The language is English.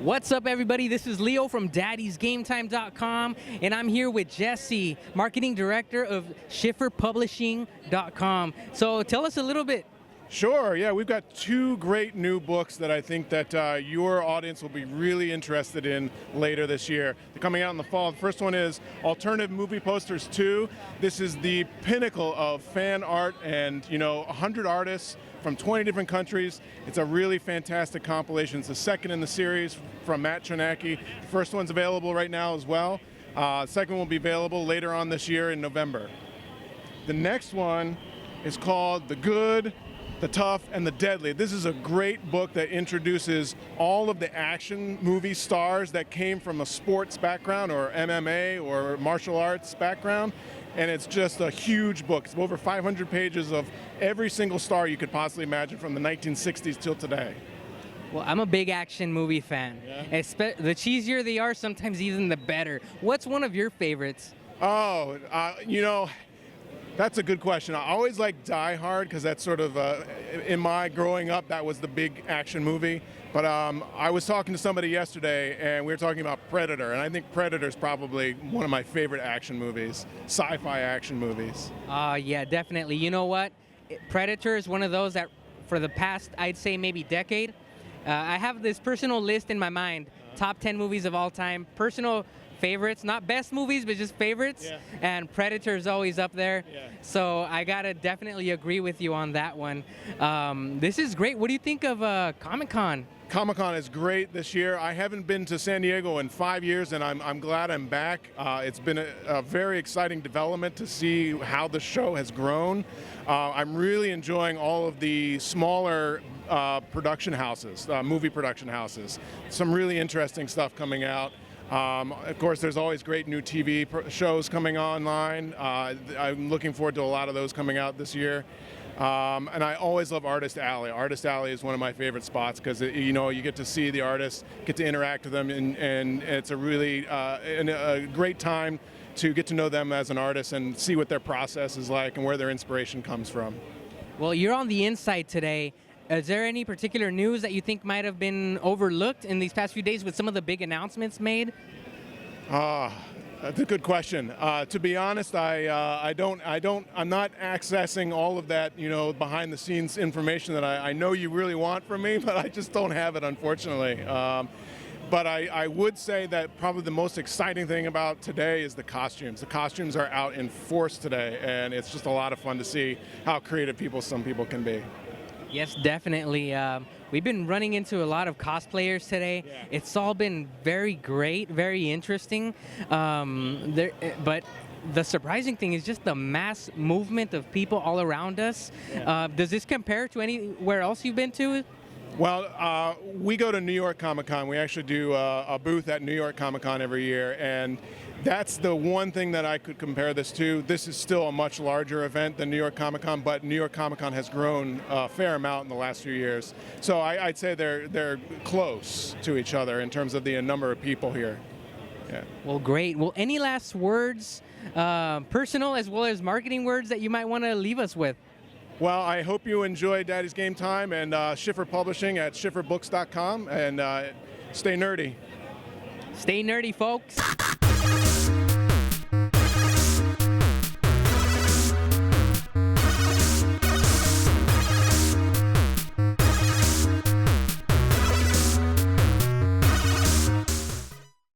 What's up, everybody? This is Leo from daddysgametime.com, and I'm here with Jessie, marketing director of schifferpublishing.com. So tell us a little bit. Sure, yeah, we've got two great new books that I think that your audience will be really interested in later this year. They're coming out in the fall. The first one is Alternative Movie Posters 2. This is the pinnacle of fan art and, 100 artists from 20 different countries. It's a really fantastic compilation. It's the second in the series from Matt Chernacki. The first one's available right now as well. The second one will be available later on this year in November. The next one is called The Good, the Tough, and the Deadly. This is a great book that introduces all of the action movie stars that came from a sports background or MMA or martial arts background. And it's just a huge book. It's over 500 pages of every single star you could possibly imagine from the 1960s till today. Well, I'm a big action movie fan. Yeah. The cheesier they are, sometimes even the better. What's one of your favorites? Oh, that's a good question. I always like Die Hard because that's sort of, in my growing up, that was the big action movie. But I was talking to somebody yesterday, and we were talking about Predator, and I think Predator is probably one of my favorite action movies, sci-fi action movies. Yeah, definitely. You know what? Predator is one of those that, for the past, I'd say maybe decade, I have this personal list in my mind, top 10 movies of all time, personal favorites, not best movies, but just favorites. Yeah. And Predator is always up there. Yeah. So I gotta definitely agree with you on that one. This is great. What do you think of Comic-Con? Comic-Con is great this year. I haven't been to San Diego in 5 years, and I'm glad I'm back. It's been a very exciting development to see how the show has grown. I'm really enjoying all of the smaller production houses, movie production houses. Some really interesting stuff coming out. Of course, there's always great new TV shows coming online. I'm looking forward to a lot of those coming out this year. And I always love Artist Alley. Artist Alley is one of my favorite spots because, you get to see the artists, get to interact with them, and it's a really a great time to get to know them as an artist and see what their process is like and where their inspiration comes from. Well, you're on the inside today. Is there any particular news that you think might have been overlooked in these past few days with some of the big announcements made? That's a good question. To be honest, I'm not accessing all of that, behind the scenes information that I know you really want from me, but I just don't have it, unfortunately. But I would say that probably the most exciting thing about today is the costumes. The costumes are out in force today, and it's just a lot of fun to see how creative some people can be. Yes, definitely. We've been running into a lot of cosplayers today. Yeah. It's all been very great, very interesting. But the surprising thing is just the mass movement of people all around us. Yeah. Does this compare to anywhere else you've been to? Well, we go to New York Comic Con. We actually do a booth at New York Comic Con every year, and that's the one thing that I could compare this to. This is still a much larger event than New York Comic Con, but New York Comic Con has grown a fair amount in the last few years. So I'd say they're close to each other in terms of the number of people here. Yeah. Well, great. Well, any last words, personal as well as marketing words that you might want to leave us with? Well, I hope you enjoy Daddy's Game Time and Schiffer Publishing at schifferbooks.com, and stay nerdy. Stay nerdy, folks.